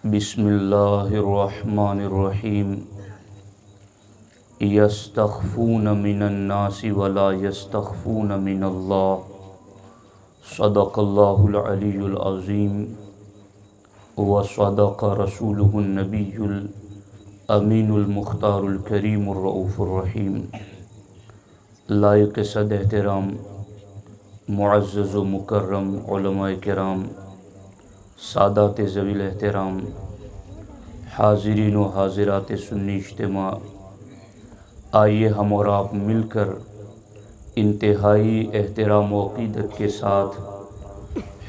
بسم اللہ الرحمن الرحیم یستخفون من الناس ولا یستخفون من اللہ صدق اللہ العلی العظیم وصدق رسولہ النبی الامین المختار الکریم الرؤوف الرحیم۔ لائق صد احترام معزز و مکرم علماء کرام، سادات ذوی الاحترام، حاضرین و حاضرات سنی اجتماع، آئیے ہم اور آپ مل کر انتہائی احترام و عقیدت کے ساتھ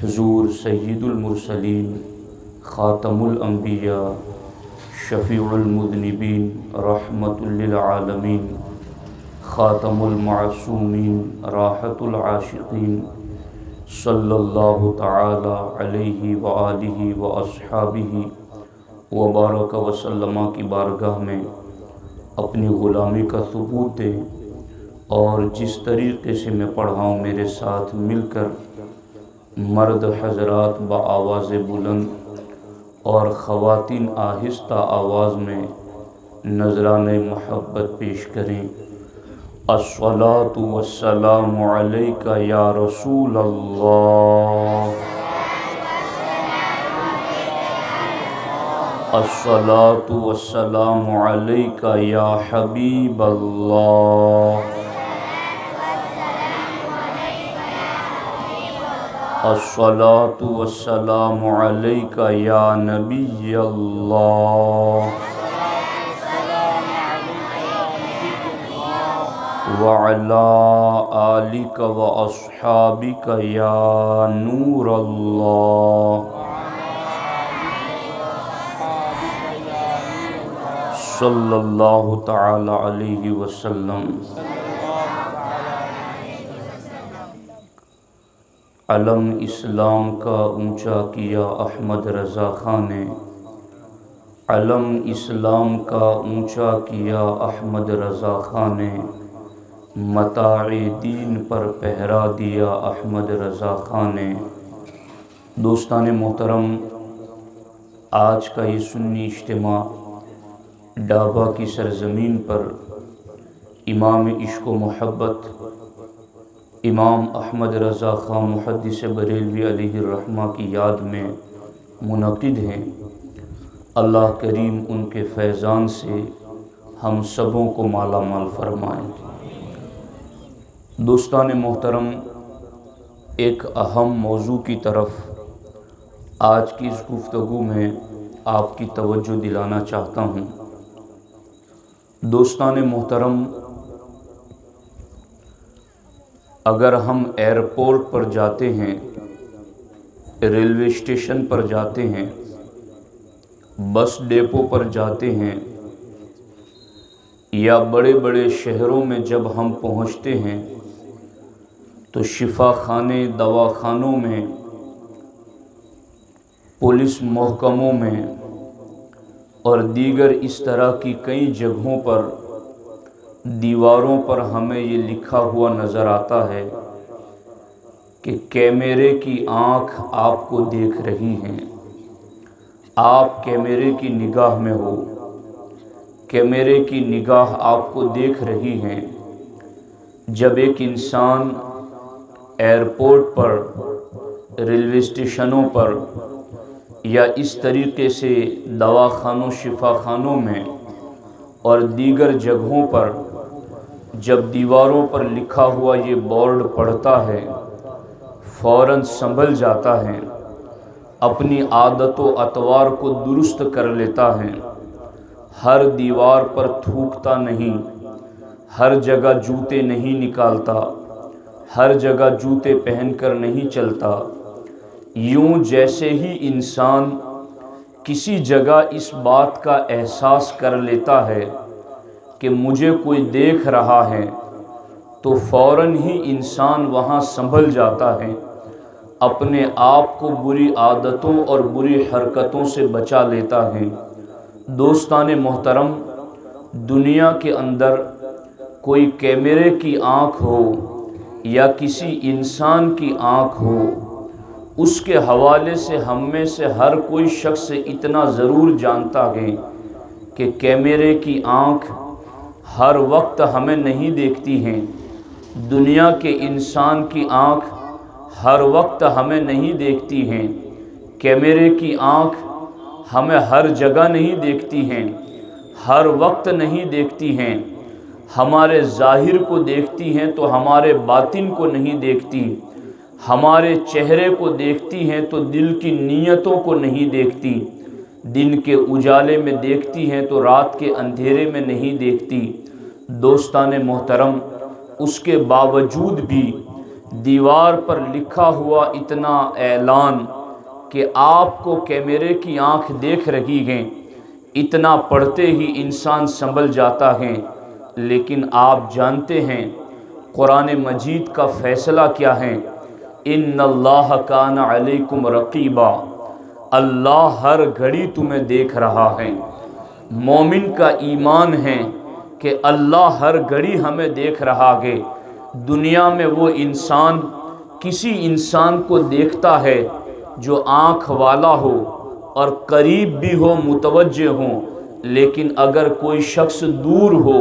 حضور سید المرسلین، خاتم الانبیاء، شفیع المذنبین، رحمت للعالمین، خاتم المعصومین، راحت العاشقین، صلی اللہ تعالی علیہ وآلہ واصحابہ وبارک وسلم کی بارگاہ میں اپنی غلامی کا ثبوت دے، اور جس طریقے سے میں پڑھا ہوں میرے ساتھ مل کر مرد حضرات بآواز بلند اور خواتین آہستہ آواز میں نذرانۂ محبت پیش کریں۔ الصلاۃ والسلام علیک یا رسول اللہ، الصلاۃ والسلام علیک یا حبیب اللہ، الصلاۃ والسلام علیک یا نبی اللہ، وعلی آلک واصحابک یا نور اللہ، صلی اللہ تعالی علیہ وسلم۔ علم اسلام کا اونچا کیا احمد رضا خان نے، علم اسلام کا اونچا کیا احمد رضا خان نے، متاع دین پر پہرا دیا احمد رضا خان نے۔ دوستان محترم، آج کا یہ سنی اجتماع ڈابا کی سرزمین پر امام عشق و محبت امام احمد رضا خان محدث بریلوی علیہ الرحمہ کی یاد میں منعقد ہیں۔ اللہ کریم ان کے فیضان سے ہم سبوں کو مالا مال فرمائیں۔ دوستان محترم، ایک اہم موضوع کی طرف آج کی اس گفتگو میں آپ کی توجہ دلانا چاہتا ہوں۔ دوستان محترم، اگر ہم ایئرپورٹ پر جاتے ہیں، ریلوے اسٹیشن پر جاتے ہیں، بس ڈیپو پر جاتے ہیں، یا بڑے بڑے شہروں میں جب ہم پہنچتے ہیں تو شفا خانے، دواخانوں میں، پولیس محکموں میں اور دیگر اس طرح کی کئی جگہوں پر دیواروں پر ہمیں یہ لکھا ہوا نظر آتا ہے کہ کیمرے کی آنکھ آپ کو دیکھ رہی ہیں، آپ کیمرے کی نگاہ میں ہو، کیمرے کی نگاہ آپ کو دیکھ رہی ہیں۔ جب ایک انسان ایئرپورٹ پر، ریلوے اسٹیشنوں پر یا اس طریقے سے دواخانوں، شفاخانوں میں اور دیگر جگہوں پر جب دیواروں پر لکھا ہوا یہ بورڈ پڑھتا ہے، فوراً سنبھل جاتا ہے، اپنی عادت و اطوار کو درست کر لیتا ہے، ہر دیوار پر تھوکتا نہیں، ہر جگہ جوتے نہیں نکالتا، ہر جگہ جوتے پہن کر نہیں چلتا۔ یوں جیسے ہی انسان کسی جگہ اس بات کا احساس کر لیتا ہے کہ مجھے کوئی دیکھ رہا ہے، تو فوراً ہی انسان وہاں سنبھل جاتا ہے، اپنے آپ کو بری عادتوں اور بری حرکتوں سے بچا لیتا ہے۔ دوستان محترم، دنیا کے اندر کوئی کیمرے کی آنکھ ہو یا کسی انسان کی آنکھ ہو، اس کے حوالے سے ہم میں سے ہر کوئی شخص اتنا ضرور جانتا ہے کہ کیمرے کی آنکھ ہر وقت ہمیں نہیں دیکھتی ہیں، دنیا کے انسان کی آنکھ ہر وقت ہمیں نہیں دیکھتی ہیں، کیمرے کی آنکھ ہمیں ہر جگہ نہیں دیکھتی ہیں، ہر وقت نہیں دیکھتی ہیں، ہمارے ظاہر کو دیکھتی ہیں تو ہمارے باطن کو نہیں دیکھتی، ہمارے چہرے کو دیکھتی ہیں تو دل کی نیتوں کو نہیں دیکھتی، دن کے اجالے میں دیکھتی ہیں تو رات کے اندھیرے میں نہیں دیکھتی۔ دوستان محترم، اس کے باوجود بھی دیوار پر لکھا ہوا اتنا اعلان کہ آپ کو کیمرے کی آنکھ دیکھ رہی ہیں، اتنا پڑھتے ہی انسان سنبھل جاتا ہے، لیکن آپ جانتے ہیں قرآن مجید کا فیصلہ کیا ہے؟ ان اللہ کان علیکم رقیبا، اللہ ہر گھڑی تمہیں دیکھ رہا ہے۔ مومن کا ایمان ہے کہ اللہ ہر گھڑی ہمیں دیکھ رہا ہے۔ دنیا میں وہ انسان کسی انسان کو دیکھتا ہے جو آنکھ والا ہو اور قریب بھی ہو، متوجہ ہو، لیکن اگر کوئی شخص دور ہو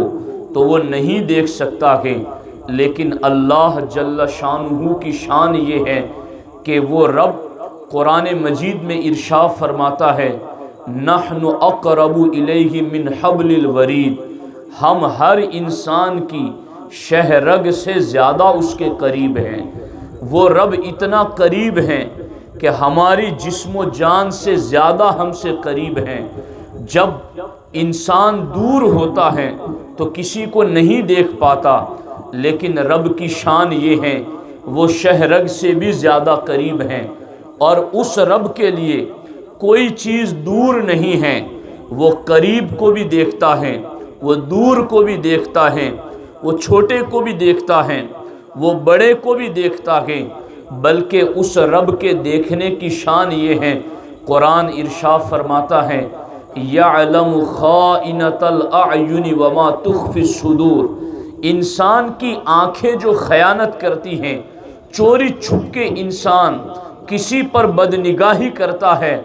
تو وہ نہیں دیکھ سکتا ہے۔ لیکن اللہ جل شانہ کی شان یہ ہے کہ وہ رب قرآن مجید میں ارشاد فرماتا ہے، نحن اقرب الیہ من حبل الورید، ہم ہر انسان کی شہ رگ سے زیادہ اس کے قریب ہیں۔ وہ رب اتنا قریب ہیں کہ ہماری جسم و جان سے زیادہ ہم سے قریب ہیں۔ جب انسان دور ہوتا ہے تو کسی کو نہیں دیکھ پاتا، لیکن رب کی شان یہ ہے وہ شہ رگ سے بھی زیادہ قریب ہیں، اور اس رب کے لیے کوئی چیز دور نہیں ہے، وہ قریب کو بھی دیکھتا ہے، وہ دور کو بھی دیکھتا ہے، وہ چھوٹے کو بھی دیکھتا ہے، وہ بڑے کو بھی دیکھتا ہے، بلکہ اس رب کے دیکھنے کی شان یہ ہے، قرآن ارشاد فرماتا ہے، یعلم خائنۃ الاعین وما تخفی الصدور، انسان کی آنکھیں جو خیانت کرتی ہیں، چوری چھپ کے انسان کسی پر بدنگاہی کرتا ہے،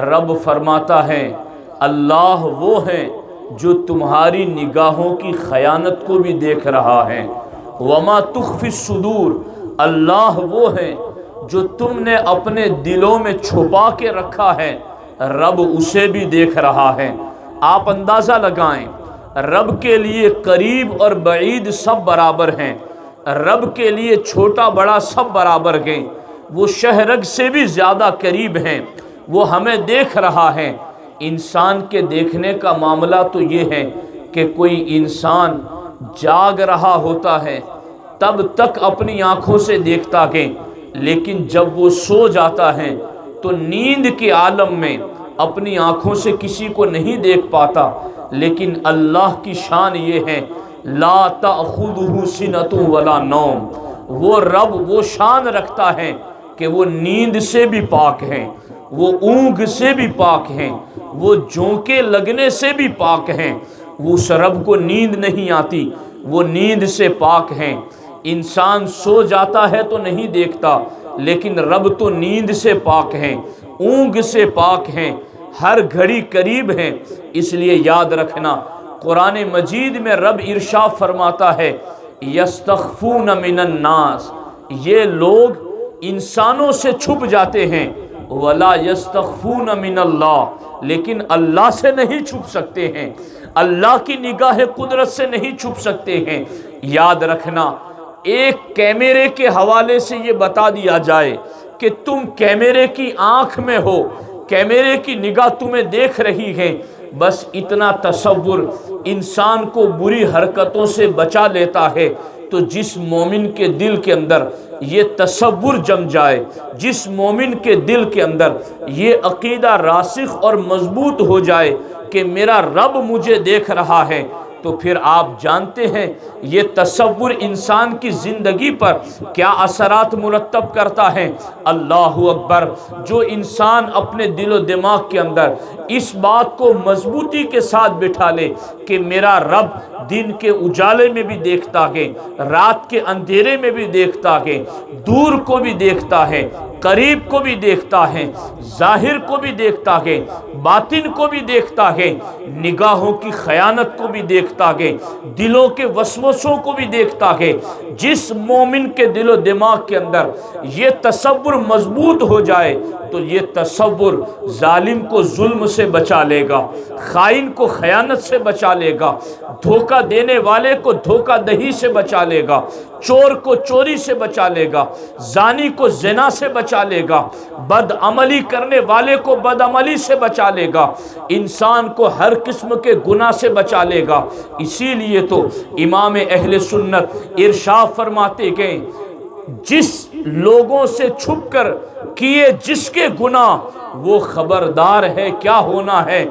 رب فرماتا ہے اللہ وہ ہے جو تمہاری نگاہوں کی خیانت کو بھی دیکھ رہا ہے، وما تخفی الصدور، اللہ وہ ہے جو تم نے اپنے دلوں میں چھپا کے رکھا ہے، رب اسے بھی دیکھ رہا ہے۔ آپ اندازہ لگائیں، رب کے لیے قریب اور بعید سب برابر ہیں، رب کے لیے چھوٹا بڑا سب برابر ہیں، وہ شہ رگ سے بھی زیادہ قریب ہیں، وہ ہمیں دیکھ رہا ہے۔ انسان کے دیکھنے کا معاملہ تو یہ ہے کہ کوئی انسان جاگ رہا ہوتا ہے تب تک اپنی آنکھوں سے دیکھتا ہے، لیکن جب وہ سو جاتا ہے تو نیند کے عالم میں اپنی آنکھوں سے کسی کو نہیں دیکھ پاتا، لیکن اللہ کی شان یہ ہے لا تأخذہ سنۃ ولا نوم، وہ رب وہ شان رکھتا ہے کہ وہ نیند سے بھی پاک ہیں، وہ اونگ سے بھی پاک ہیں، وہ جھونکے لگنے سے بھی پاک ہیں، اس رب کو نیند نہیں آتی، وہ نیند سے پاک ہیں۔ انسان سو جاتا ہے تو نہیں دیکھتا، لیکن رب تو نیند سے پاک ہیں، اونگ سے پاک ہیں، ہر گھڑی قریب ہیں۔ اس لیے یاد رکھنا، قرآن مجید میں رب ارشاد فرماتا ہے یستخفون من الناس، یہ لوگ انسانوں سے چھپ جاتے ہیں، ولا یستخفون من اللہ، لیکن اللہ سے نہیں چھپ سکتے ہیں، اللہ کی نگاہ قدرت سے نہیں چھپ سکتے ہیں۔ یاد رکھنا، ایک کیمرے کے حوالے سے یہ بتا دیا جائے کہ تم کیمرے کی آنکھ میں ہو، کیمرے کی نگاہ تمہیں دیکھ رہی ہے، بس اتنا تصور انسان کو بری حرکتوں سے بچا لیتا ہے۔ تو جس مومن کے دل کے اندر یہ تصور جم جائے، جس مومن کے دل کے اندر یہ عقیدہ راسخ اور مضبوط ہو جائے کہ میرا رب مجھے دیکھ رہا ہے، تو پھر آپ جانتے ہیں یہ تصور انسان کی زندگی پر کیا اثرات مرتب کرتا ہے۔ اللہ اکبر! جو انسان اپنے دل و دماغ کے اندر اس بات کو مضبوطی کے ساتھ بٹھا لے کہ میرا رب دن کے اجالے میں بھی دیکھتا ہے، رات کے اندھیرے میں بھی دیکھتا ہے، دور کو بھی دیکھتا ہے، قریب کو بھی دیکھتا ہے، ظاہر کو بھی دیکھتا ہے، باطن کو بھی دیکھتا ہے، نگاہوں کی خیانت کو بھی دیکھتا ہے، دلوں کے وسوسوں کو بھی دیکھتا ہے۔ جس مومن کے دل و دماغ کے اندر یہ تصور مضبوط ہو جائے تو یہ تصور ظالم کو ظلم سے بچا لے گا، خائن کو خیانت سے بچا لے گا، دھوکہ دینے والے کو دھوکہ دہی سے بچا لے گا، چور کو چوری سے بچا لے گا، زانی کو زنا سے بچا لے گا، بد عملی کرنے والے کو بد عملی سے بچا لے گا، انسان کو ہر قسم کے گناہ سے بچا لے گا۔ اسی لیے تو امام اہل سنت ارشاد فرماتے گئے، جس لوگوں سے چھپ کر کیے جس کے گناہ وہ خبردار ہے کیا ہونا ہے،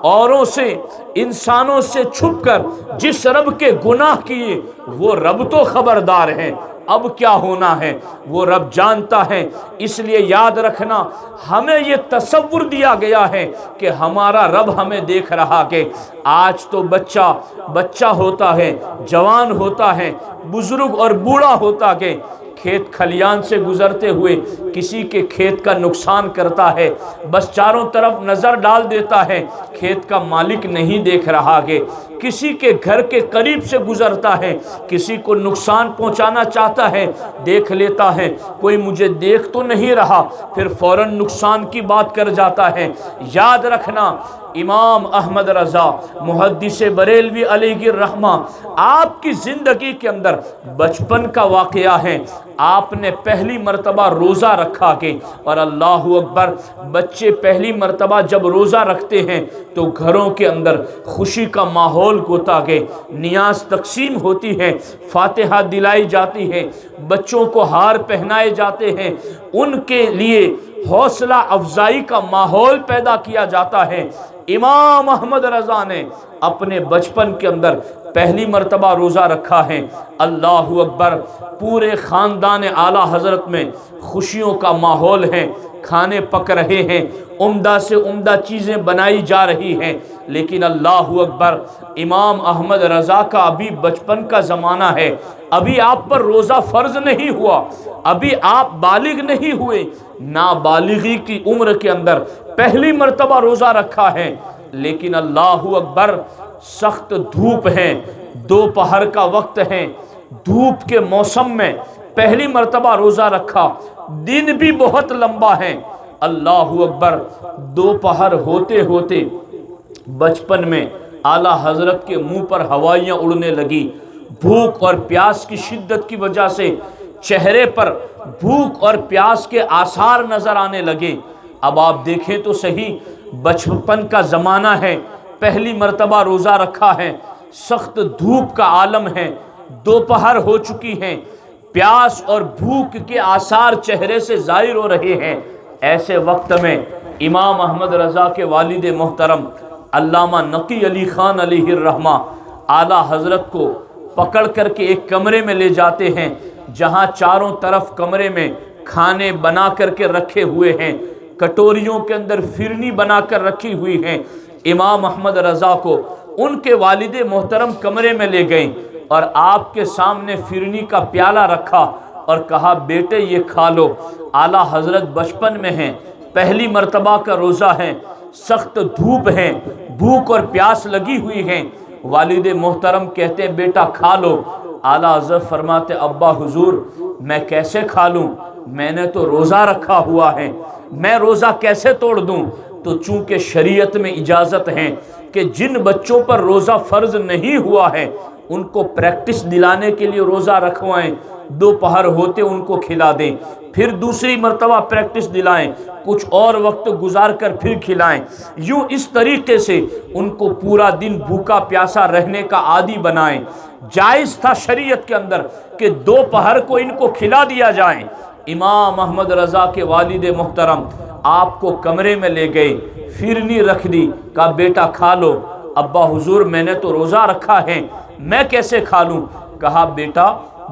اوروں سے انسانوں سے چھپ کر جس رب کے گناہ کیے وہ رب تو خبردار ہے، اب کیا ہونا ہے وہ رب جانتا ہے۔ اس لیے یاد رکھنا، ہمیں یہ تصور دیا گیا ہے کہ ہمارا رب ہمیں دیکھ رہا کہ آج تو بچہ ہوتا ہے، جوان ہوتا ہے، بزرگ اور بوڑھا ہوتا کہ کھیت کھلیان سے گزرتے ہوئے کسی کے کھیت کا نقصان کرتا ہے، بس چاروں طرف نظر ڈال دیتا ہے، کھیت کا مالک نہیں دیکھ رہا کہ کسی کے گھر کے قریب سے گزرتا ہے، کسی کو نقصان پہنچانا چاہتا ہے، دیکھ لیتا ہے کوئی مجھے دیکھ تو نہیں رہا، پھر فوراً نقصان کی بات کر جاتا ہے۔ یاد رکھنا، امام احمد رضا محدث بریلوی علیہ الرحمہ، آپ کی زندگی کے اندر بچپن کا واقعہ ہے، آپ نے پہلی مرتبہ روزہ رکھا کہ، اور اللہ اکبر، بچے پہلی مرتبہ جب روزہ رکھتے ہیں تو گھروں کے اندر خوشی کا ماحول ہوتا ہے، نیاز تقسیم ہوتی ہے، فاتحہ دلائی جاتی ہے، بچوں کو ہار پہنائے جاتے ہیں، ان کے لیے حوصلہ افزائی کا ماحول پیدا کیا جاتا ہے۔ امام احمد رضا نے اپنے بچپن کے اندر پہلی مرتبہ روزہ رکھا ہے، اللہ اکبر، پورے خاندان اعلیٰ حضرت میں خوشیوں کا ماحول ہے، کھانے پک رہے ہیں، عمدہ سے عمدہ چیزیں بنائی جا رہی ہیں، لیکن اللہ اکبر، امام احمد رضا کا ابھی بچپن کا زمانہ ہے، ابھی آپ پر روزہ فرض نہیں ہوا، ابھی آپ بالغ نہیں ہوئے، نابالغی کی عمر کے اندر پہلی مرتبہ روزہ رکھا ہے، لیکن اللہ اکبر، سخت دھوپ ہے، دوپہر کا وقت ہے، دھوپ کے موسم میں پہلی مرتبہ روزہ رکھا، دن بھی بہت لمبا ہے، اللہ اکبر، دوپہر ہوتے ہوتے بچپن میں اعلیٰ حضرت کے منہ پر ہوائیاں اڑنے لگی، بھوک اور پیاس کی شدت کی وجہ سے چہرے پر بھوک اور پیاس کے آثار نظر آنے لگے۔ اب آپ دیکھیں تو صحیح، بچپن کا زمانہ ہے، پہلی مرتبہ روزہ رکھا ہے، سخت دھوپ کا عالم ہے، دوپہر ہو چکی ہے، پیاس اور بھوک کے آثار چہرے سے ظاہر ہو رہے ہیں۔ ایسے وقت میں امام احمد رضا کے والد محترم علامہ نقی علی خان علیہ الرحمہ اعلیٰ حضرت کو پکڑ کر کے ایک کمرے میں لے جاتے ہیں، جہاں چاروں طرف کمرے میں کھانے بنا کر کے رکھے ہوئے ہیں، کٹوریوں کے اندر فرنی بنا کر رکھی ہوئی ہیں۔ امام احمد رضا کو ان کے والد محترم کمرے میں لے گئے اور آپ کے سامنے فرنی کا پیالہ رکھا اور کہا، بیٹے یہ کھا لو۔ اعلیٰ حضرت بچپن میں ہیں، پہلی مرتبہ کا روزہ ہے، سخت دھوپ ہے، بھوک اور پیاس لگی ہوئی ہے، والد محترم کہتے ہیں بیٹا کھا لو۔ اعلیٰ حضرت فرماتے، ابا حضور میں کیسے کھا لوں، میں نے تو روزہ رکھا ہوا ہے، میں روزہ کیسے توڑ دوں؟ تو چونکہ شریعت میں اجازت ہے کہ جن بچوں پر روزہ فرض نہیں ہوا ہے ان کو پریکٹس دلانے کے لیے روزہ رکھوائیں، دوپہر ہوتے ان کو کھلا دیں، پھر دوسری مرتبہ پریکٹس دلائیں، کچھ اور وقت گزار کر پھر کھلائیں، یوں اس طریقے سے ان کو پورا دن بھوکا پیاسا رہنے کا عادی بنائیں۔ جائز تھا شریعت کے اندر کہ دوپہر کو ان کو کھلا دیا جائے۔ امام احمد رضا کے والد محترم آپ کو کمرے میں لے گئے، فرنی رکھ دی، کہا بیٹا کھا لو۔ ابا حضور میں نے تو روزہ رکھا ہے، میں کیسے کھا لوں؟ کہا بیٹا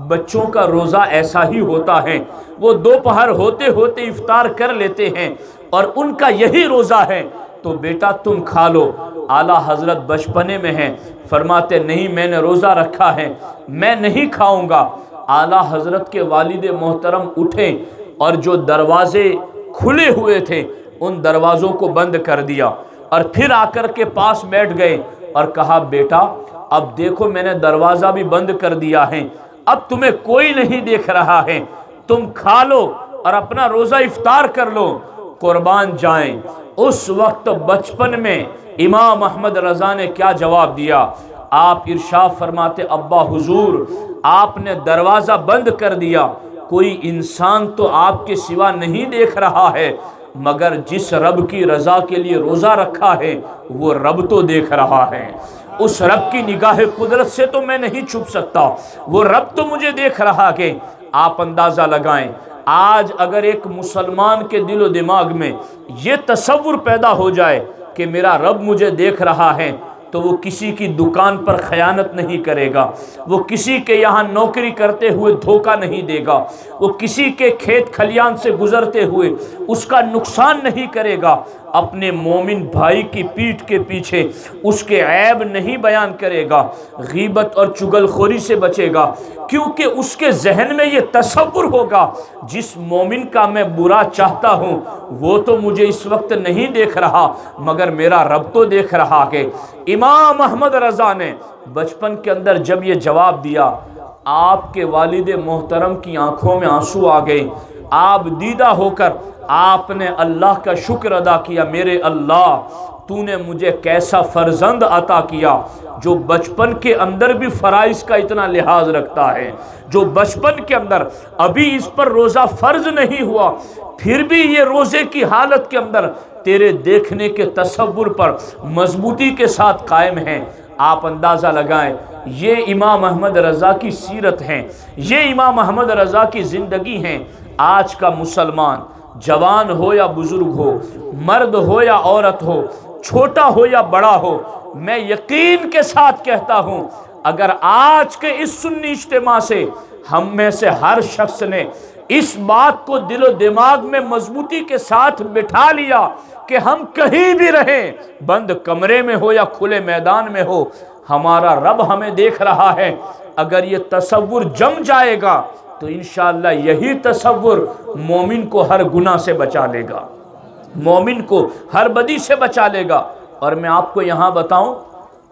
بچوں کا روزہ ایسا ہی ہوتا ہے، وہ دوپہر ہوتے ہوتے افطار کر لیتے ہیں اور ان کا یہی روزہ ہے، تو بیٹا تم کھا لو۔ اعلیٰ حضرت بچپنے میں ہیں، فرماتے نہیں میں نے روزہ رکھا ہے، میں نہیں کھاؤں گا۔ اعلیٰ حضرت کے والد محترم اٹھے اور جو دروازے کھلے ہوئے تھے ان دروازوں کو بند کر دیا، اور پھر آ کر کے پاس بیٹھ گئے اور کہا بیٹا اب دیکھو میں نے دروازہ بھی بند کر دیا ہے، اب تمہیں کوئی نہیں دیکھ رہا ہے، تم کھا لو اور اپنا روزہ افطار کر لو، قربان جائیں۔ اس وقت بچپن میں امام احمد رضا نے کیا جواب دیا؟ آپ ارشاد فرماتے ابا حضور آپ نے دروازہ بند کر دیا، کوئی انسان تو آپ کے سوا نہیں دیکھ رہا ہے، مگر جس رب کی رضا کے لیے روزہ رکھا ہے وہ رب تو دیکھ رہا ہے، اس رب کی نگاہ قدرت سے تو میں نہیں چھپ سکتا، وہ رب تو مجھے دیکھ رہا ہے۔ آپ اندازہ لگائیں آج اگر ایک مسلمان کے دل و دماغ میں یہ تصور پیدا ہو جائے کہ میرا رب مجھے دیکھ رہا ہے، تو وہ کسی کی دکان پر خیانت نہیں کرے گا، وہ کسی کے یہاں نوکری کرتے ہوئے دھوکہ نہیں دے گا، وہ کسی کے کھیت کھلیان سے گزرتے ہوئے اس کا نقصان نہیں کرے گا، اپنے مومن بھائی کی پیٹھ کے پیچھے اس کے عیب نہیں بیان کرے گا، غیبت اور چغل خوری سے بچے گا، کیونکہ اس کے ذہن میں یہ تصور ہوگا جس مومن کا میں برا چاہتا ہوں وہ تو مجھے اس وقت نہیں دیکھ رہا مگر میرا رب تو دیکھ رہا ہے۔ امام احمد رضا نے بچپن کے اندر جب یہ جواب دیا، آپ کے والد محترم کی آنکھوں میں آنسو آ گئے، آپ دیدہ ہو کر آپ نے اللہ کا شکر ادا کیا، میرے اللہ تو نے مجھے کیسا فرزند عطا کیا جو بچپن کے اندر بھی فرائض کا اتنا لحاظ رکھتا ہے، جو بچپن کے اندر ابھی اس پر روزہ فرض نہیں ہوا پھر بھی یہ روزے کی حالت کے اندر تیرے دیکھنے کے تصور پر مضبوطی کے ساتھ قائم ہیں۔ آپ اندازہ لگائیں یہ امام احمد رضا کی سیرت ہیں، یہ امام احمد رضا کی زندگی ہیں۔ آج کا مسلمان جوان ہو یا بزرگ ہو، مرد ہو یا عورت ہو، چھوٹا ہو یا بڑا ہو، میں یقین کے ساتھ کہتا ہوں اگر آج کے اس سنی اجتماع سے ہم میں سے ہر شخص نے اس بات کو دل و دماغ میں مضبوطی کے ساتھ بٹھا لیا کہ ہم کہیں بھی رہیں، بند کمرے میں ہو یا کھلے میدان میں ہو، ہمارا رب ہمیں دیکھ رہا ہے، اگر یہ تصور جم جائے گا تو انشاءاللہ یہی تصور مومن کو ہر گناہ سے بچا لے گا، مومن کو ہر بدی سے بچا لے گا۔ اور میں آپ کو یہاں بتاؤں،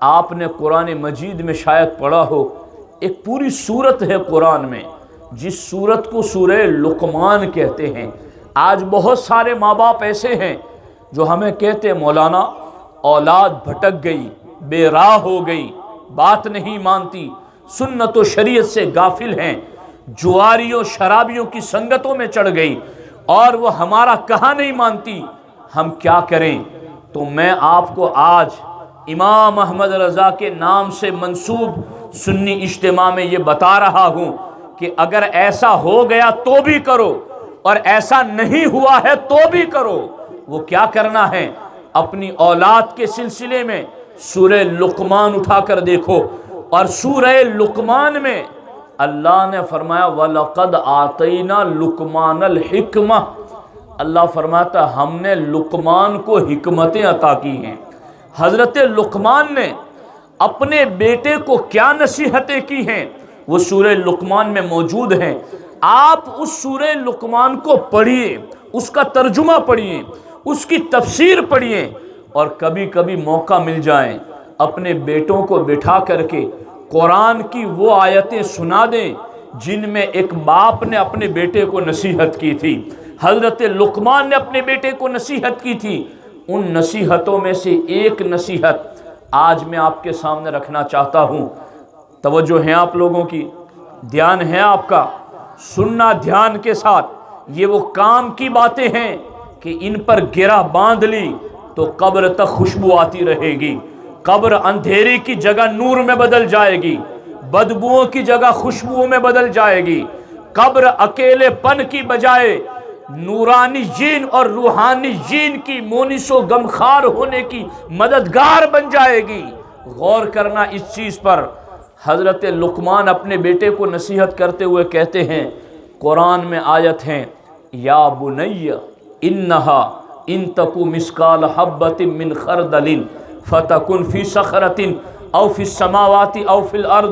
آپ نے قرآن مجید میں شاید پڑھا ہو، ایک پوری سورت ہے قرآن میں جس سورت کو سورہ لقمان کہتے ہیں۔ آج بہت سارے ماں باپ ایسے ہیں جو ہمیں کہتے ہیں مولانا اولاد بھٹک گئی، بے راہ ہو گئی، بات نہیں مانتی، سنت و شریعت سے غافل ہیں، جواریوں شرابیوں کی سنگتوں میں چڑھ گئی اور وہ ہمارا کہا نہیں مانتی، ہم کیا کریں؟ تو میں آپ کو آج امام احمد رضا کے نام سے منسوب سنی اجتماع میں یہ بتا رہا ہوں کہ اگر ایسا ہو گیا تو بھی کرو اور ایسا نہیں ہوا ہے تو بھی کرو۔ وہ کیا کرنا ہے؟ اپنی اولاد کے سلسلے میں سورہ لقمان اٹھا کر دیکھو، اور سورہ لقمان میں اللہ نے فرمایا وَلَقَدْ آتَيْنَا لُقْمَانَ الْحِكْمَةَ، اللہ فرماتا ہم نے لقمان کو حکمتیں عطا کی ہیں۔ حضرت لقمان نے اپنے بیٹے کو کیا نصیحتیں کی ہیں وہ سورہ لقمان میں موجود ہیں۔ آپ اس سورہ لقمان کو پڑھیے، اس کا ترجمہ پڑھیے، اس کی تفسیر پڑھیے، اور کبھی کبھی موقع مل جائیں اپنے بیٹوں کو بٹھا کر کے قرآن کی وہ آیتیں سنا دیں جن میں ایک باپ نے اپنے بیٹے کو نصیحت کی تھی، حضرت لقمان نے اپنے بیٹے کو نصیحت کی تھی۔ ان نصیحتوں میں سے ایک نصیحت آج میں آپ کے سامنے رکھنا چاہتا ہوں، توجہ ہے آپ لوگوں کی، دھیان ہے آپ کا، سننا دھیان کے ساتھ۔ یہ وہ کام کی باتیں ہیں کہ ان پر گرہ باندھ لی تو قبر تک خوشبو آتی رہے گی، قبر اندھیری کی جگہ نور میں بدل جائے گی، بدبوؤں کی جگہ خوشبوؤں میں بدل جائے گی، قبر اکیلے پن کی بجائے نورانی جین اور روحانی جین کی مونس و غمخوار ہونے کی مددگار بن جائے گی۔ غور کرنا اس چیز پر۔ حضرت لقمان اپنے بیٹے کو نصیحت کرتے ہوئے کہتے ہیں، قرآن میں آیت ہیں یا بنی انہا ان تکو مثقال حبۃ من خردل فتکن فی صخرۃ او فی السماوات او فی الارض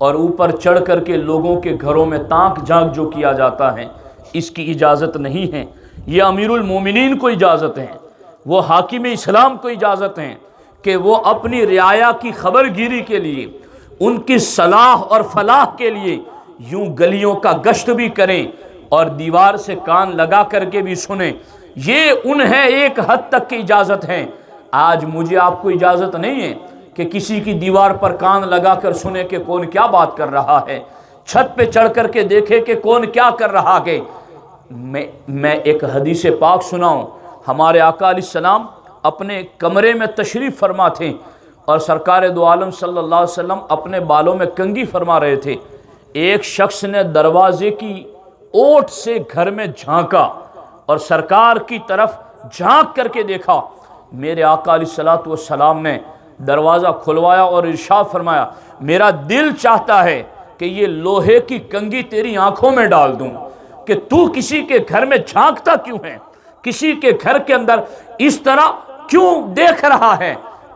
اور اوپر چڑھ کر کے لوگوں کے گھروں میں تاک جھانک جو کیا جاتا ہے، اس کی اجازت نہیں ہے۔ یہ امیر المومنین کو اجازت ہے، وہ حاکم اسلام کو اجازت ہے کہ وہ اپنی رعایا کی خبر گیری کے لیے، ان کی صلاح اور فلاح کے لیے یوں گلیوں کا گشت بھی کریں اور دیوار سے کان لگا کر کے بھی سنیں۔ یہ انہیں ایک حد تک کی اجازت ہے۔ آج مجھے آپ کو اجازت نہیں ہے کہ کسی کی دیوار پر کان لگا کر سنے کہ کون کیا بات کر رہا ہے، چھت پہ چڑھ کر کے دیکھے کہ کون کیا کر رہا ہے۔ میں ایک حدیث پاک سناؤں۔ ہمارے آقا علیہ السلام اپنے کمرے میں تشریف فرما تھے اور سرکار دو عالم صلی اللہ علیہ وسلم اپنے بالوں میں کنگھی فرما رہے تھے۔ ایک شخص نے دروازے کی اوٹ سے گھر میں جھانکا اور سرکار کی طرف جھانک کر کے دیکھا۔ میرے آقا علیہ السلام نے دروازہ کھلوایا اور ارشاد فرمایا، میرا دل چاہتا ہے کہ یہ لوہے کی کنگھی تیری آنکھوں میں ڈال دوں کہ تو کسی کے گھر میں جھانکتا کیوں ہے، کسی کے گھر کے اندر اس طرح کیوں دیکھ رہا ہے؟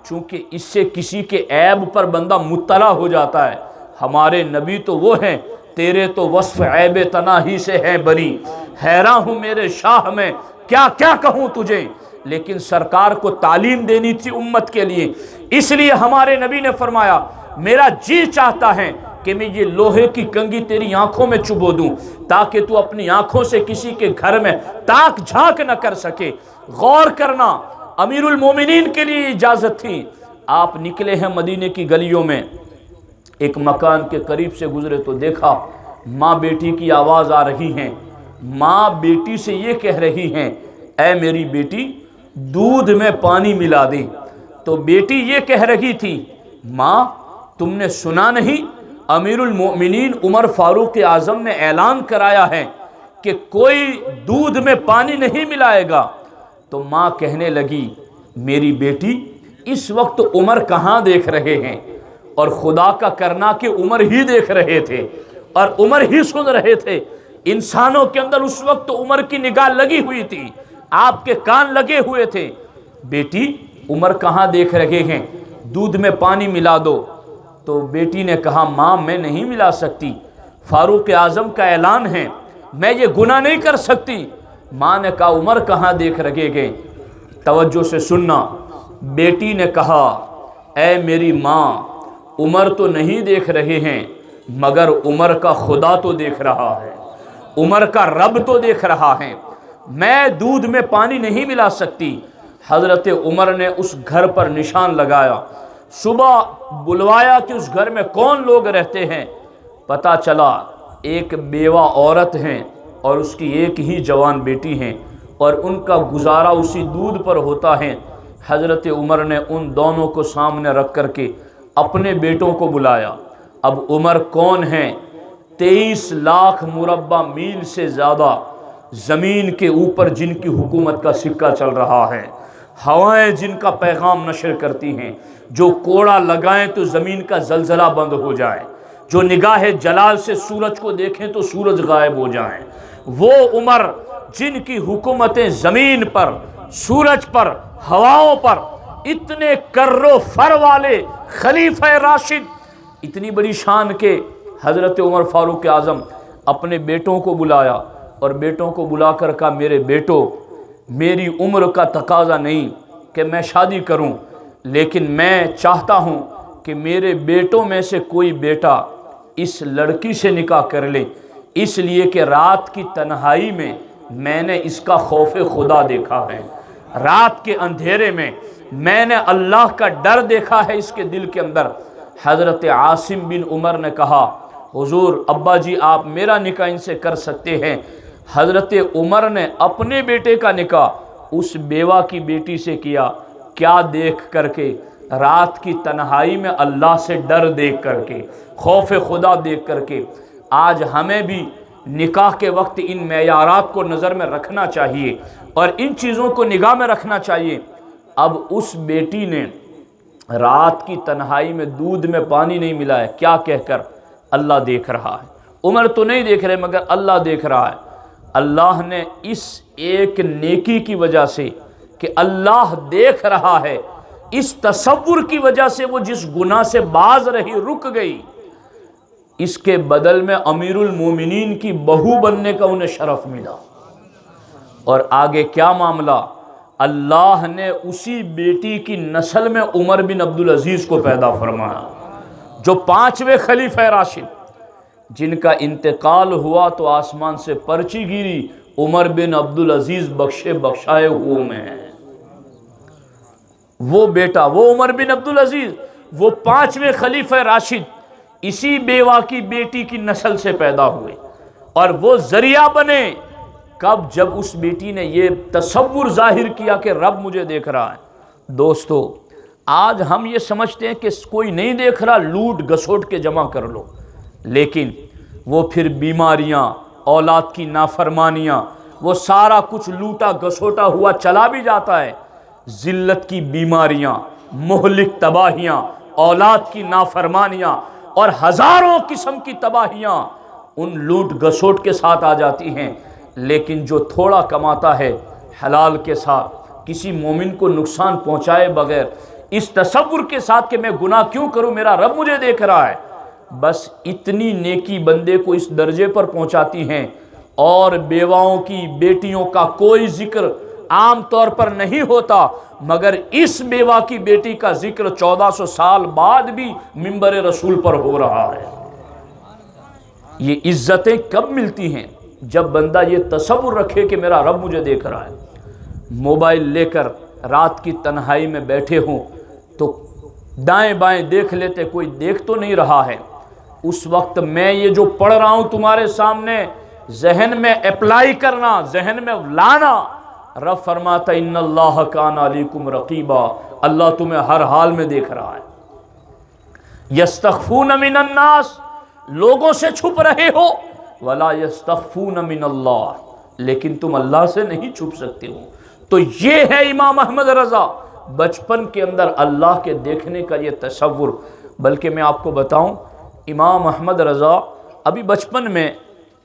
چونکہ اس سے کسی کے عیب پر بندہ مطلع ہو جاتا ہے۔ ہمارے نبی تو وہ ہیں، تیرے تو وصف عیب تناہی سے ہے بری، حیراں ہوں میرے شاہ میں کیا کیا کہوں تجھے۔ لیکن سرکار کو تعلیم دینی تھی امت کے لیے، اس لیے ہمارے نبی نے فرمایا، میرا جی چاہتا ہے کہ میں یہ لوہے کی کنگھی تیری آنکھوں میں چبو دوں تاکہ تو اپنی آنکھوں سے کسی کے گھر میں تاک جھانک نہ کر سکے۔ غور کرنا، امیر المومنین کے لیے اجازت تھی۔ آپ نکلے ہیں مدینے کی گلیوں میں، ایک مکان کے قریب سے گزرے تو دیکھا ماں بیٹی کی آواز آ رہی ہیں۔ ماں بیٹی سے یہ کہہ رہی ہیں، اے میری بیٹی دودھ میں پانی ملا دے۔ تو بیٹی یہ کہہ رہی تھی، ماں تم نے سنا نہیں امیر المؤمنین عمر فاروق اعظم نے اعلان کرایا ہے کہ کوئی دودھ میں پانی نہیں ملائے گا؟ تو ماں کہنے لگی، میری بیٹی اس وقت عمر کہاں دیکھ رہے ہیں، اور خدا کا کرنا کہ عمر ہی دیکھ رہے تھے اور عمر ہی سن رہے تھے۔ انسانوں کے اندر اس وقت عمر کی نگاہ لگی ہوئی تھی، آپ کے کان لگے ہوئے تھے۔ بیٹی عمر کہاں دیکھ رہے ہیں، دودھ میں پانی ملا دو۔ تو بیٹی نے کہا، ماں میں نہیں ملا سکتی، فاروق اعظم کا اعلان ہے، میں یہ گناہ نہیں کر سکتی۔ ماں نے کہا، عمر کہاں دیکھ رہے گے؟ توجہ سے سننا، بیٹی نے کہا، اے میری ماں عمر تو نہیں دیکھ رہے ہیں مگر عمر کا خدا تو دیکھ رہا ہے، عمر کا رب تو دیکھ رہا ہے، میں دودھ میں پانی نہیں ملا سکتی۔ حضرت عمر نے اس گھر پر نشان لگایا، صبح بلوایا کہ اس گھر میں کون لوگ رہتے ہیں۔ پتہ چلا ایک بیوہ عورت ہیں اور اس کی ایک ہی جوان بیٹی ہیں اور ان کا گزارا اسی دودھ پر ہوتا ہے۔ حضرت عمر نے ان دونوں کو سامنے رکھ کر کے اپنے بیٹوں کو بلایا۔ اب عمر کون ہیں؟ 23 لاکھ مربع میل سے زیادہ زمین کے اوپر جن کی حکومت کا سکہ چل رہا ہے، ہوائیں جن کا پیغام نشر کرتی ہیں، جو کوڑا لگائیں تو زمین کا زلزلہ بند ہو جائے، جو نگاہ جلال سے سورج کو دیکھیں تو سورج غائب ہو جائیں، وہ عمر جن کی حکومتیں زمین پر، سورج پر، ہواؤں پر، اتنے کر و فر والے خلیفہ راشد، اتنی بڑی شان کے حضرت عمر فاروق اعظم اپنے بیٹوں کو بلایا اور بیٹوں کو بلا کر کہا، میرے بیٹو میری عمر کا تقاضا نہیں کہ میں شادی کروں، لیکن میں چاہتا ہوں کہ میرے بیٹوں میں سے کوئی بیٹا اس لڑکی سے نکاح کر لے، اس لیے کہ رات کی تنہائی میں نے اس کا خوف خدا دیکھا ہے، رات کے اندھیرے میں نے اللہ کا ڈر دیکھا ہے اس کے دل کے اندر۔ حضرت عاصم بن عمر نے کہا، حضور ابا جی آپ میرا نکاح ان سے کر سکتے ہیں۔ حضرت عمر نے اپنے بیٹے کا نکاح اس بیوہ کی بیٹی سے کیا، کیا دیکھ کر کے؟ رات کی تنہائی میں اللہ سے ڈر دیکھ کر کے، خوف خدا دیکھ کر کے۔ آج ہمیں بھی نکاح کے وقت ان معیارات کو نظر میں رکھنا چاہیے اور ان چیزوں کو نگاہ میں رکھنا چاہیے۔ اب اس بیٹی نے رات کی تنہائی میں دودھ میں پانی نہیں ملایا، کیا کہہ کر؟ اللہ دیکھ رہا ہے، عمر تو نہیں دیکھ رہے مگر اللہ دیکھ رہا ہے۔ اللہ نے اس ایک نیکی کی وجہ سے کہ اللہ دیکھ رہا ہے، اس تصور کی وجہ سے وہ جس گناہ سے باز رہی رک گئی، اس کے بدل میں امیر المومنین کی بہو بننے کا انہیں شرف ملا۔ اور آگے کیا معاملہ، اللہ نے اسی بیٹی کی نسل میں عمر بن عبدالعزیز کو پیدا فرمایا، جو 5ویں خلیفہ راشد، جن کا انتقال ہوا تو آسمان سے پرچی گری، عمر بن عبدالعزیز بخشے بخشائے ہوئے میں ہیں۔ وہ بیٹا، وہ عمر بن عبدالعزیز، وہ 5ویں خلیفہ راشد اسی بیوہ کی بیٹی کی نسل سے پیدا ہوئے، اور وہ ذریعہ بنے کب، جب اس بیٹی نے یہ تصور ظاہر کیا کہ رب مجھے دیکھ رہا ہے۔ دوستو، آج ہم یہ سمجھتے ہیں کہ کوئی نہیں دیکھ رہا، لوٹ گھسوٹ کے جمع کر لو، لیکن وہ پھر بیماریاں، اولاد کی نافرمانیاں، وہ سارا کچھ لوٹا گھسوٹا ہوا چلا بھی جاتا ہے۔ ذلت کی بیماریاں، مہلک تباہیاں، اولاد کی نافرمانیاں اور ہزاروں قسم کی تباہیاں ان لوٹ گھسوٹ کے ساتھ آ جاتی ہیں، لیکن جو تھوڑا کماتا ہے حلال کے ساتھ، کسی مومن کو نقصان پہنچائے بغیر، اس تصور کے ساتھ کہ میں گناہ کیوں کروں، میرا رب مجھے دیکھ رہا ہے، بس اتنی نیکی بندے کو اس درجے پر پہنچاتی ہیں۔ اور بیواؤں کی، بیٹیوں کا کوئی ذکر عام طور پر نہیں ہوتا، مگر اس بیوہ کی بیٹی کا ذکر 1400 سال بعد بھی منبر رسول پر ہو رہا ہے۔ یہ عزتیں کب ملتی ہیں؟ جب بندہ یہ تصور رکھے کہ میرا رب مجھے دیکھ رہا ہے۔ موبائل لے کر رات کی تنہائی میں بیٹھے ہوں تو دائیں بائیں دیکھ لیتے، کوئی دیکھ تو نہیں رہا ہے، اس وقت میں یہ جو پڑھ رہا ہوں تمہارے سامنے ذہن میں اپلائی کرنا، ذہن میں لانا۔ رب فرماتا ان اللہ کان علیکم رقیبا، اللہ تمہیں ہر حال میں دیکھ رہا ہے۔ یستخفون من الناس، لوگوں سے چھپ رہے ہو، ولا یستخفون من اللہ، لیکن تم اللہ سے نہیں چھپ سکتے ہو۔ تو یہ ہے امام احمد رضا، بچپن کے اندر اللہ کے دیکھنے کا یہ تصور۔ بلکہ میں آپ کو بتاؤں، امام احمد رضا ابھی بچپن میں،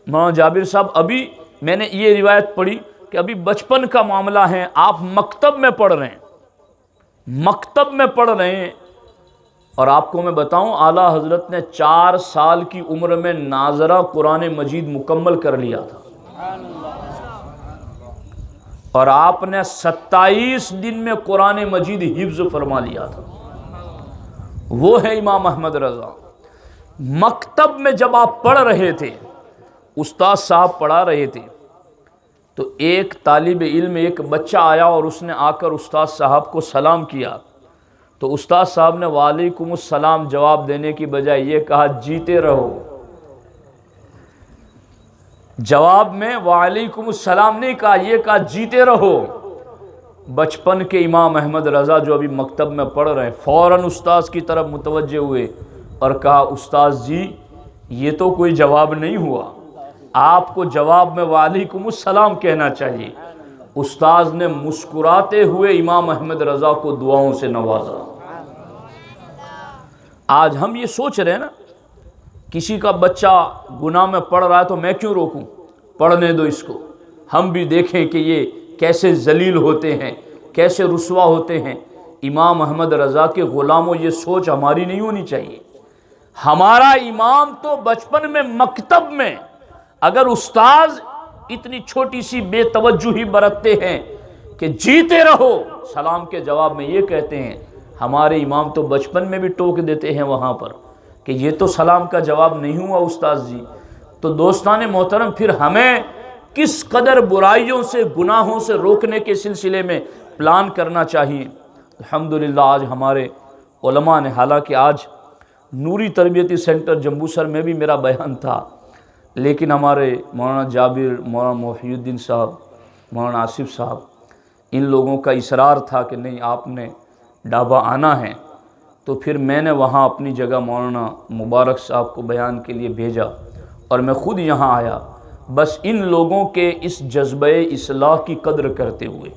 مولانا جابر صاحب، ابھی میں نے یہ روایت پڑھی کہ ابھی بچپن کا معاملہ ہے، آپ مکتب میں پڑھ رہے ہیں، مکتب میں پڑھ رہے ہیں، اور آپ کو میں بتاؤں اعلیٰ حضرت نے 4 سال کی عمر میں ناظرہ قرآن مجید مکمل کر لیا تھا، اور آپ نے 27 دن میں قرآن مجید حفظ فرما لیا تھا۔ وہ ہے امام احمد رضا۔ مکتب میں جب آپ پڑھ رہے تھے، استاد صاحب پڑھا رہے تھے، تو ایک طالب علم، ایک بچہ آیا اور اس نے آ کر استاد صاحب کو سلام کیا، تو استاد صاحب نے وعلیکم السلام جواب دینے کی بجائے یہ کہا جیتے رہو۔ جواب میں وعلیکم السلام نہیں کہا، یہ کہا جیتے رہو۔ بچپن کے امام احمد رضا جو ابھی مکتب میں پڑھ رہے ہیں، فوراً استاذ کی طرف متوجہ ہوئے اور کہا استاذ جی یہ تو کوئی جواب نہیں ہوا، آپ کو جواب میں وعلیکم السلام کہنا چاہیے۔ استاذ نے مسکراتے ہوئے امام احمد رضا کو دعاؤں سے نوازا۔ آج ہم یہ سوچ رہے ہیں نا، کسی کا بچہ گناہ میں پڑھ رہا ہے تو میں کیوں روکوں، پڑھنے دو اس کو، ہم بھی دیکھیں کہ یہ کیسے ذلیل ہوتے ہیں، کیسے رسوا ہوتے ہیں۔ امام احمد رضا کے غلاموں، یہ سوچ ہماری نہیں ہونی چاہیے۔ ہمارا امام تو بچپن میں مکتب میں، اگر استاذ اتنی چھوٹی سی بے توجہی برتتے ہیں کہ جیتے رہو سلام کے جواب میں یہ کہتے ہیں، ہمارے امام تو بچپن میں بھی ٹوک دیتے ہیں وہاں پر کہ یہ تو سلام کا جواب نہیں ہوا استاذ جی۔ تو دوستان محترم، پھر ہمیں کس قدر برائیوں سے، گناہوں سے روکنے کے سلسلے میں پلان کرنا چاہیے۔ الحمدللہ آج ہمارے علماء نے، حالانکہ آج نوری تربیتی سینٹر جمبوسر میں بھی میرا بیان تھا، لیکن ہمارے مولانا جابر، مولانا محی الدین صاحب، مولانا آصف صاحب، ان لوگوں کا اصرار تھا کہ نہیں آپ نے ڈابا آنا ہے، تو پھر میں نے وہاں اپنی جگہ مولانا مبارک صاحب کو بیان کے لیے بھیجا اور میں خود یہاں آیا، بس ان لوگوں کے اس جذبہ اصلاح کی قدر کرتے ہوئے۔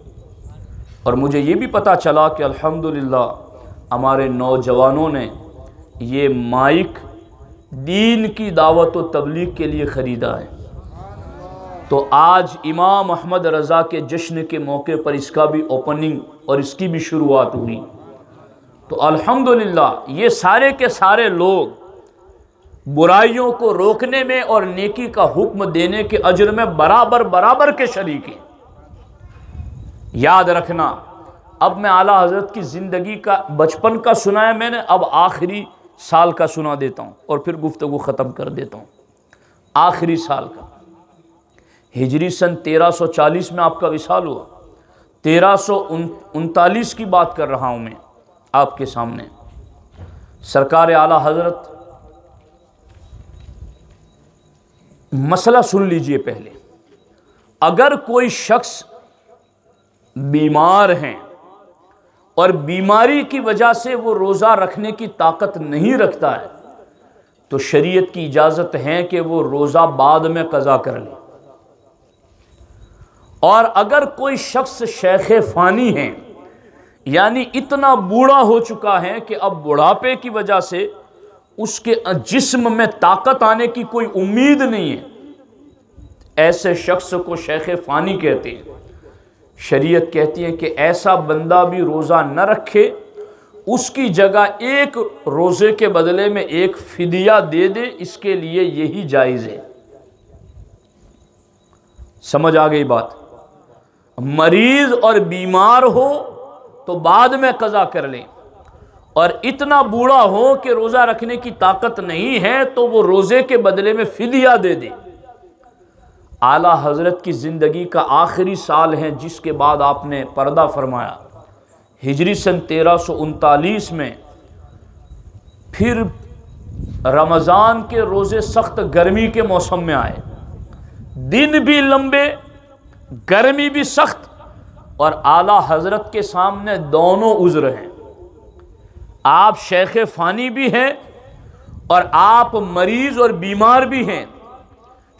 اور مجھے یہ بھی پتہ چلا کہ الحمدللہ ہمارے نوجوانوں نے یہ مائک دین کی دعوت و تبلیغ کے لیے خریدا ہے، تو آج امام احمد رضا کے جشن کے موقع پر اس کا بھی اوپننگ اور اس کی بھی شروعات ہوئی۔ تو الحمدللہ یہ سارے کے سارے لوگ برائیوں کو روکنے میں اور نیکی کا حکم دینے کے اجر میں برابر برابر کے شریک ہیں۔ یاد رکھنا، اب میں اعلیٰ حضرت کی زندگی کا بچپن کا سنایا میں نے، اب آخری سال کا سنا دیتا ہوں اور پھر گفتگو ختم کر دیتا ہوں۔ آخری سال کا، ہجری سن 1340 میں آپ کا وصال ہوا، 1339 کی بات کر رہا ہوں میں آپ کے سامنے۔ سرکار اعلیٰ حضرت، مسئلہ سن لیجئے پہلے، اگر کوئی شخص بیمار ہیں اور بیماری کی وجہ سے وہ روزہ رکھنے کی طاقت نہیں رکھتا ہے تو شریعت کی اجازت ہے کہ وہ روزہ بعد میں قضا کر لے۔ اور اگر کوئی شخص شیخ فانی ہے، یعنی اتنا بوڑھا ہو چکا ہے کہ اب بڑھاپے کی وجہ سے اس کے جسم میں طاقت آنے کی کوئی امید نہیں ہے، ایسے شخص کو شیخ فانی کہتے ہیں۔ شریعت کہتی ہے کہ ایسا بندہ بھی روزہ نہ رکھے، اس کی جگہ ایک روزے کے بدلے میں ایک فدیہ دے دے، اس کے لیے یہی جائز ہے۔ سمجھ آ گئی بات؟ مریض اور بیمار ہو تو بعد میں قضا کر لیں، اور اتنا بوڑھا ہو کہ روزہ رکھنے کی طاقت نہیں ہے تو وہ روزے کے بدلے میں فدیہ دے دے۔ اعلیٰ حضرت کی زندگی کا آخری سال ہے جس کے بعد آپ نے پردہ فرمایا، ہجری سن 1339 میں۔ پھر رمضان کے روزے سخت گرمی کے موسم میں آئے، دن بھی لمبے، گرمی بھی سخت، اور اعلیٰ حضرت کے سامنے دونوں عذر ہیں۔ آپ شیخ فانی بھی ہیں اور آپ مریض اور بیمار بھی ہیں۔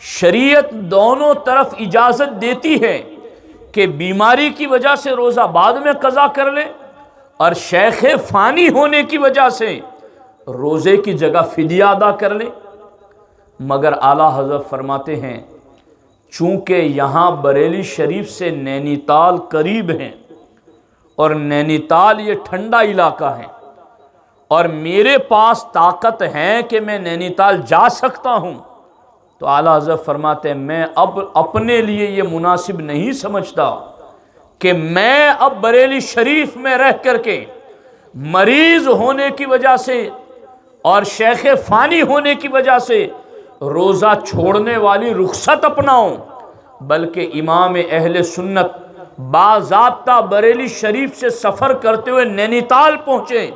شریعت دونوں طرف اجازت دیتی ہے کہ بیماری کی وجہ سے روزہ بعد میں قضا کر لے، اور شیخ فانی ہونے کی وجہ سے روزے کی جگہ فدیہ ادا کر لے۔ مگر اعلیٰ حضرت فرماتے ہیں چونکہ یہاں بریلی شریف سے نینی تال قریب ہیں اور نینی تال یہ ٹھنڈا علاقہ ہے، اور میرے پاس طاقت ہے کہ میں نینی تال جا سکتا ہوں، تو اعلیٰ حضرت فرماتے ہیں میں اب اپنے لیے یہ مناسب نہیں سمجھتا کہ میں اب بریلی شریف میں رہ کر کے مریض ہونے کی وجہ سے اور شیخ فانی ہونے کی وجہ سے روزہ چھوڑنے والی رخصت اپناؤں، بلکہ امام اہل سنت باضابطہ بریلی شریف سے سفر کرتے ہوئے نینی تال پہنچے،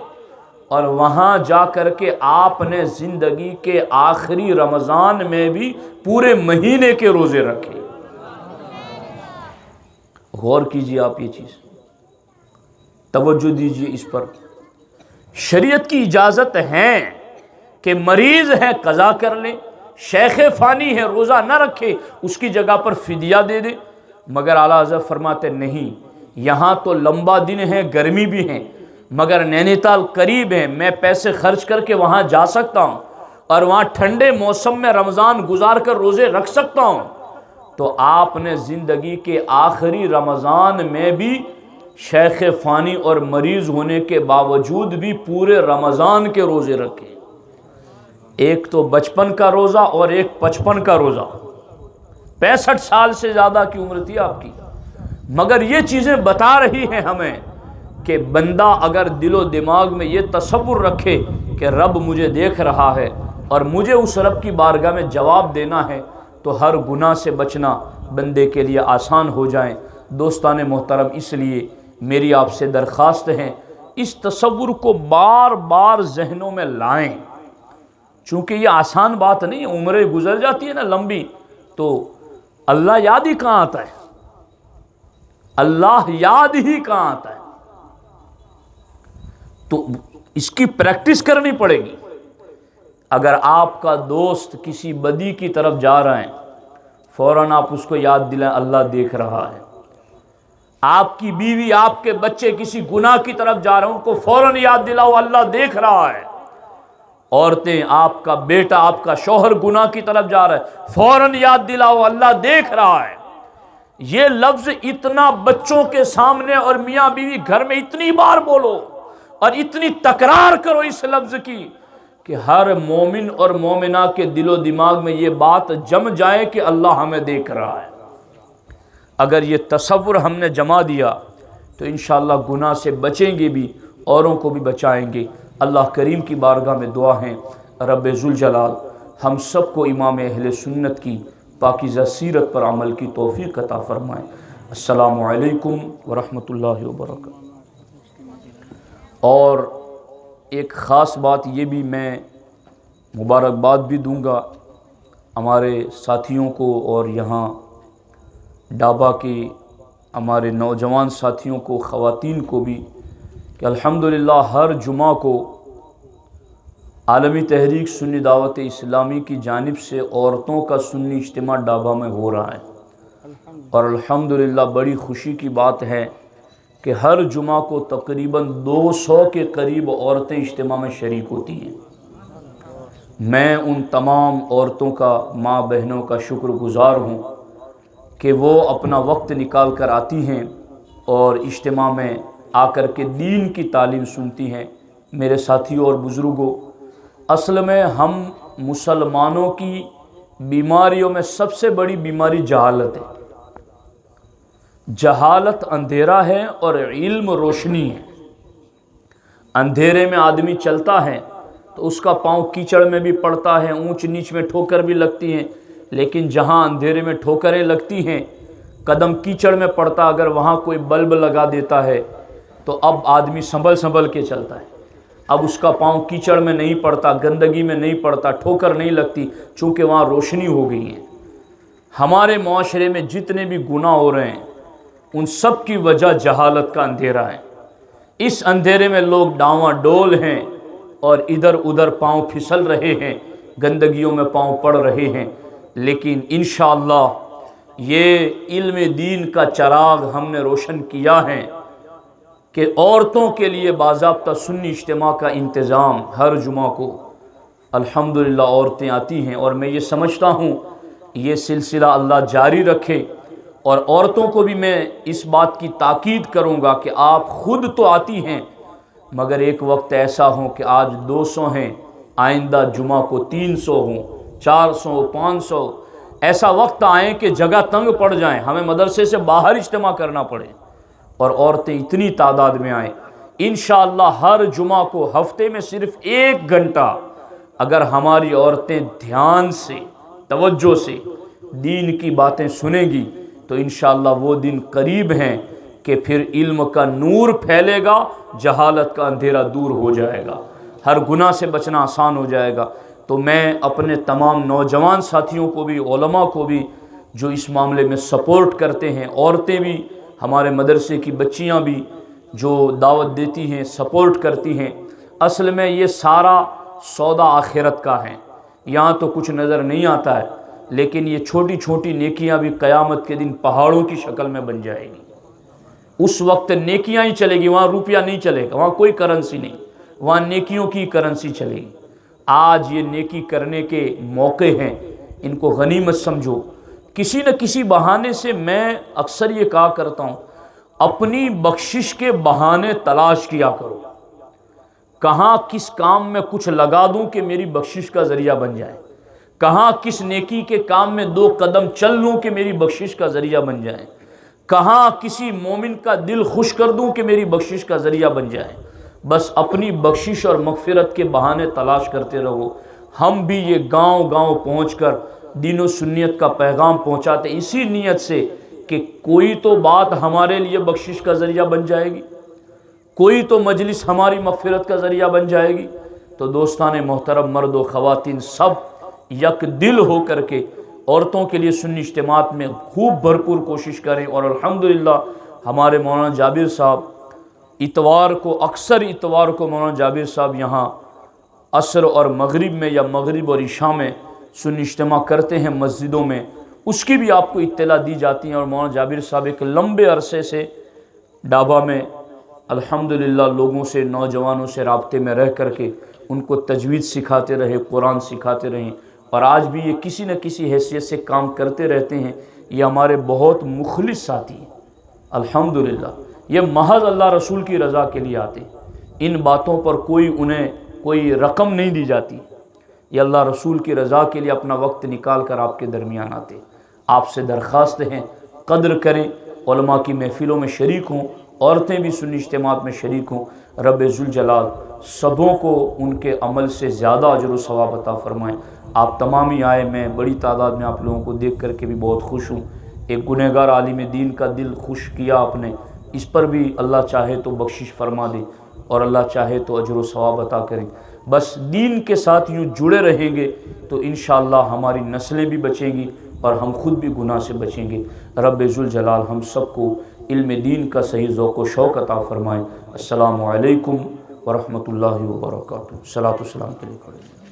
اور وہاں جا کر کے آپ نے زندگی کے آخری رمضان میں بھی پورے مہینے کے روزے رکھے۔ غور کیجئے آپ یہ چیز، توجہ دیجئے اس پر۔ شریعت کی اجازت ہے کہ مریض ہے قضا کر لے، شیخ فانی ہے روزہ نہ رکھے، اس کی جگہ پر فدیہ دے دے، مگر اعلیٰ حضرت فرماتے نہیں، یہاں تو لمبا دن ہے، گرمی بھی ہے، مگر نینی تال قریب ہے، میں پیسے خرچ کر کے وہاں جا سکتا ہوں اور وہاں ٹھنڈے موسم میں رمضان گزار کر روزے رکھ سکتا ہوں۔ تو آپ نے زندگی کے آخری رمضان میں بھی شیخ فانی اور مریض ہونے کے باوجود بھی پورے رمضان کے روزے رکھے، ایک تو بچپن کا روزہ اور ایک 55 کا روزہ۔ 65 سال سے زیادہ کی عمر تھی آپ کی، مگر یہ چیزیں بتا رہی ہیں ہمیں کہ بندہ اگر دل و دماغ میں یہ تصور رکھے کہ رب مجھے دیکھ رہا ہے اور مجھے اس رب کی بارگاہ میں جواب دینا ہے تو ہر گناہ سے بچنا بندے کے لیے آسان ہو جائیں۔ دوستان محترم، اس لیے میری آپ سے درخواست ہے اس تصور کو بار بار ذہنوں میں لائیں، چونکہ یہ آسان بات نہیں ہے، عمریں گزر جاتی ہے نا لمبی، تو اللہ یاد ہی کہاں آتا ہے، اللہ یاد ہی کہاں آتا ہے، تو اس کی پریکٹس کرنی پڑے گی۔ اگر آپ کا دوست کسی بدی کی طرف جا رہا ہے، فوراً آپ اس کو یاد دلائیں اللہ دیکھ رہا ہے۔ آپ کی بیوی، آپ کے بچے کسی گناہ کی طرف جا رہے ہیں، ان کو فوراً یاد دلاؤ اللہ دیکھ رہا ہے۔ عورتیں، آپ کا بیٹا، آپ کا شوہر گناہ کی طرف جا رہا ہے، فوراً یاد دلاؤ اللہ دیکھ رہا ہے۔ یہ لفظ اتنا بچوں کے سامنے اور میاں بیوی گھر میں اتنی بار بولو اور اتنی تکرار کرو اس لفظ کی کہ ہر مومن اور مومنہ کے دل و دماغ میں یہ بات جم جائے کہ اللہ ہمیں دیکھ رہا ہے۔ اگر یہ تصور ہم نے جما دیا تو انشاءاللہ گناہ سے بچیں گے بھی، اوروں کو بھی بچائیں گے۔ اللہ کریم کی بارگاہ میں دعا ہے، رب ذوالجلال ہم سب کو امام اہل سنت کی پاکیزہ سیرت پر عمل کی توفیق عطا فرمائے۔ السلام علیکم ورحمۃ اللہ وبرکاتہ۔ اور ایک خاص بات یہ بھی میں مبارکباد بھی دوں گا ہمارے ساتھیوں کو، اور یہاں ڈابا کے ہمارے نوجوان ساتھیوں کو، خواتین کو بھی، کہ الحمدللہ ہر جمعہ کو عالمی تحریک سنی دعوت اسلامی کی جانب سے عورتوں کا سنی اجتماع ڈابا میں ہو رہا ہے، اور الحمدللہ بڑی خوشی کی بات ہے کہ ہر جمعہ کو تقریباً 200 کے قریب عورتیں اجتماع میں شریک ہوتی ہیں۔ میں ان تمام عورتوں کا، ماں بہنوں کا شکر گزار ہوں کہ وہ اپنا وقت نکال کر آتی ہیں اور اجتماع میں آ کر کے دین کی تعلیم سنتی ہیں۔ میرے ساتھیوں اور بزرگوں، اصل میں ہم مسلمانوں کی بیماریوں میں سب سے بڑی بیماری جہالت ہے۔ جہالت اندھیرا ہے اور علم روشنی ہے۔ اندھیرے میں آدمی چلتا ہے تو اس کا پاؤں کیچڑ میں بھی پڑتا ہے، اونچ نیچ میں ٹھوکر بھی لگتی ہیں، لیکن جہاں اندھیرے میں ٹھوکریں لگتی ہیں، قدم کیچڑ میں پڑتا، اگر وہاں کوئی بلب لگا دیتا ہے تو اب آدمی سنبھل کے چلتا ہے۔ اب اس کا پاؤں کیچڑ میں نہیں پڑتا، گندگی میں نہیں پڑتا، ٹھوکر نہیں لگتی، چونکہ وہاں روشنی ہو گئی ہے۔ ہمارے معاشرے میں جتنے بھی گناہ ہو رہے ہیں ان سب کی وجہ جہالت کا اندھیرا ہے۔ اس اندھیرے میں لوگ ڈاواں ڈول ہیں اور ادھر ادھر پاؤں پھسل رہے ہیں، گندگیوں میں پاؤں پڑ رہے ہیں، لیکن انشاءاللہ یہ علم دین کا چراغ ہم نے روشن کیا ہے کہ عورتوں کے لیے باضابطہ سنی اجتماع کا انتظام ہر جمعہ کو الحمدللہ عورتیں آتی ہیں، اور میں یہ سمجھتا ہوں یہ سلسلہ اللہ جاری رکھے۔ اور عورتوں کو بھی میں اس بات کی تاکید کروں گا کہ آپ خود تو آتی ہیں، مگر ایک وقت ایسا ہو کہ آج 200 ہیں، آئندہ جمعہ کو 300 ہوں، 400 500، ایسا وقت آئیں کہ جگہ تنگ پڑ جائیں، ہمیں مدرسے سے باہر اجتماع کرنا پڑے اور عورتیں اتنی تعداد میں آئیں۔ انشاءاللہ ہر جمعہ کو ہفتے میں صرف 1 گھنٹہ اگر ہماری عورتیں دھیان سے، توجہ سے دین کی باتیں سنیں گی تو انشاءاللہ وہ دن قریب ہیں کہ پھر علم کا نور پھیلے گا، جہالت کا اندھیرا دور ہو جائے گا، ہر گناہ سے بچنا آسان ہو جائے گا۔ تو میں اپنے تمام نوجوان ساتھیوں کو بھی، علماء کو بھی جو اس معاملے میں سپورٹ کرتے ہیں، عورتیں بھی، ہمارے مدرسے کی بچیاں بھی جو دعوت دیتی ہیں، سپورٹ کرتی ہیں، اصل میں یہ سارا سودا آخرت کا ہے۔ یہاں تو کچھ نظر نہیں آتا ہے، لیکن یہ چھوٹی چھوٹی نیکیاں بھی قیامت کے دن پہاڑوں کی شکل میں بن جائے گی۔ اس وقت نیکیاں ہی چلے گی، وہاں روپیہ نہیں چلے گا، وہاں کوئی کرنسی نہیں، وہاں نیکیوں کی کرنسی چلے گی۔ آج یہ نیکی کرنے کے موقع ہیں، ان کو غنیمت سمجھو۔ کسی نہ کسی بہانے سے، میں اکثر یہ کہا کرتا ہوں، اپنی بخشش کے بہانے تلاش کیا کرو۔ کہاں کس کام میں کچھ لگا دوں کہ میری بخشش کا ذریعہ بن جائے، کہاں کس نیکی کے کام میں 2 قدم چل لوں کہ میری بخشش کا ذریعہ بن جائے، کہاں کسی مومن کا دل خوش کر دوں کہ میری بخشش کا ذریعہ بن جائے۔ بس اپنی بخشش اور مغفرت کے بہانے تلاش کرتے رہو۔ ہم بھی یہ گاؤں گاؤں پہنچ کر دین و سنیت کا پیغام پہنچاتے اسی نیت سے کہ کوئی تو بات ہمارے لیے بخشش کا ذریعہ بن جائے گی، کوئی تو مجلس ہماری مغفرت کا ذریعہ بن جائے گی۔ تو دوستان محترم، مرد و خواتین سب یک دل ہو کر کے عورتوں کے لیے سنی اجتماعات میں خوب بھرپور کوشش کریں۔ اور الحمدللہ ہمارے مولانا جابر صاحب اتوار کو، اکثر اتوار کو مولانا جابر صاحب یہاں عصر اور مغرب میں یا مغرب اور عشاء میں سنی اجتماع کرتے ہیں مسجدوں میں، اس کی بھی آپ کو اطلاع دی جاتی ہیں۔ اور مولانا جابر صاحب ایک لمبے عرصے سے ڈابا میں الحمدللہ لوگوں سے، نوجوانوں سے رابطے میں رہ کر کے ان کو تجوید سکھاتے رہے، قرآن سکھاتے رہے، اور آج بھی یہ کسی نہ کسی حیثیت سے کام کرتے رہتے ہیں۔ یہ ہمارے بہت مخلص ساتھی ہیں الحمدللہ، یہ محض اللہ رسول کی رضا کے لیے آتے ہیں۔ ان باتوں پر کوئی انہیں کوئی رقم نہیں دی جاتی، یہ اللہ رسول کی رضا کے لیے اپنا وقت نکال کر آپ کے درمیان آتے۔ آپ سے درخواست ہیں قدر کریں، علماء کی محفلوں میں شریک ہوں، عورتیں بھی سنی اجتماعات میں شریک ہوں۔ رب ذوالجلال سبوں کو ان کے عمل سے زیادہ اجر و ثواب عطا فرمائیں۔ آپ تمام ہی آئے، میں بڑی تعداد میں آپ لوگوں کو دیکھ کر کے بھی بہت خوش ہوں۔ ایک گنہگار عالم دین کا دل خوش کیا آپ نے، اس پر بھی اللہ چاہے تو بخشش فرما دے اور اللہ چاہے تو اجر و ثواب عطا کریں۔ بس دین کے ساتھ یوں جڑے رہیں گے تو انشاءاللہ ہماری نسلیں بھی بچیں گی اور ہم خود بھی گناہ سے بچیں گے۔ رب ذوالجلال ہم سب کو علم دین کا صحیح ذوق و شوق عطا فرمائیں۔ السلام علیکم ورحمۃ اللہ وبرکاتہ۔ صلاۃ و سلام کے لیے کھڑے ہیں۔